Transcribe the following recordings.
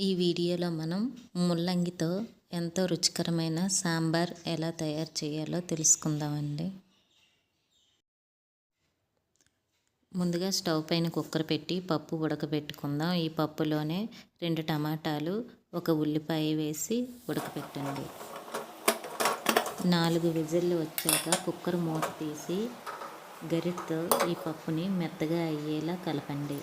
ఈ వీడియోలో మనం ముల్లంగితో ఎంతో రుచికరమైన సాంబార్ ఎలా తయారు చేయాలో తెలుసుకుందామండి. ముందుగా స్టవ్ పైన కుక్కర్ పెట్టి పప్పు ఉడకబెట్టుకుందాం. ఈ పప్పులోనే 2 టమాటాలు, 1 ఉల్లిపాయ వేసి ఉడకబెట్టండి. 4 విజిల్లు వచ్చాక కుక్కర్ మూత తీసి గరిటతో ఈ పప్పుని మెత్తగా అయ్యేలా కలపండి.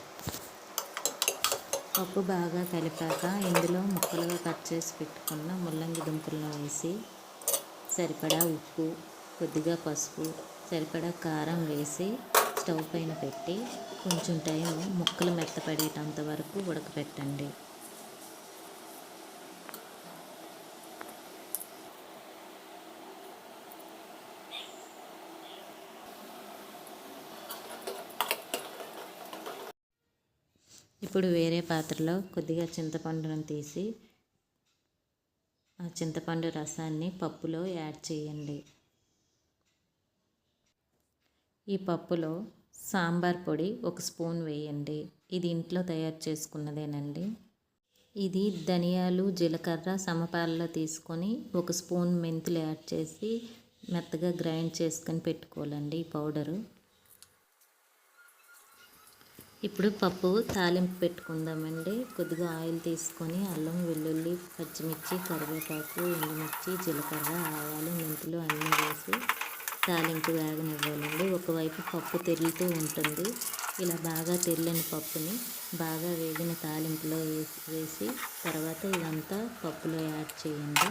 పప్పు బాగా కలిపాక ఇందులో ముక్కలుగా కట్ చేసి పెట్టుకున్న ముల్లంగి దుంపలను వేసి సరిపడా ఉప్పు, కొద్దిగా పసుపు, సరిపడా కారం వేసి స్టవ్ పైన పెట్టి కొంచెం టైం ముక్కలు మెత్తపడేటంత వరకు ఉడకపెట్టండి. ఇప్పుడు వేరే పాత్రలో కొద్దిగా చింతపండును తీసి ఆ చింతపండు రసాన్ని పప్పులో యాడ్ చేయండి. ఈ పప్పులో సాంబార్ పొడి 1 స్పూన్ వేయండి. ఇది ఇంట్లో తయారు చేసుకున్నదేనండి. ఇది ధనియాలు, జీలకర్ర సమపాలలో తీసుకొని 1 స్పూన్ మెంతులు యాడ్ చేసి మెత్తగా గ్రైండ్ చేసుకొని పెట్టుకోవాలండి ఈ పౌడరు. ఇప్పుడు పప్పు తాలింపు పెట్టుకుందామండి. కొద్దిగా ఆయిల్ తీసుకొని అల్లం, వెల్లుల్లి, పచ్చిమిర్చి, కరివేపాకు, ఎండుమిర్చి, జీలకర్ర, ఆవాలు, మెంతులు అన్నీ వేసి తాలింపు వేగనివ్వాలండి. ఒకవైపు పప్పు తెరులుతూ ఉంటుంది. ఇలా బాగా తెరిలిన పప్పుని బాగా వేగిన తాలింపులో వేసి తర్వాత ఇదంతా పప్పులో యాడ్ చేయండి.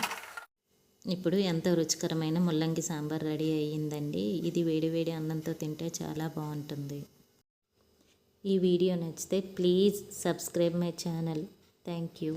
ఇప్పుడు ఎంతో రుచికరమైన ముల్లంగి సాంబార్ రెడీ అయ్యిందండి. ఇది వేడివేడి అన్నంతో తింటే చాలా బాగుంటుంది. ఈ వీడియో నచ్చితే please subscribe my channel. Thank you.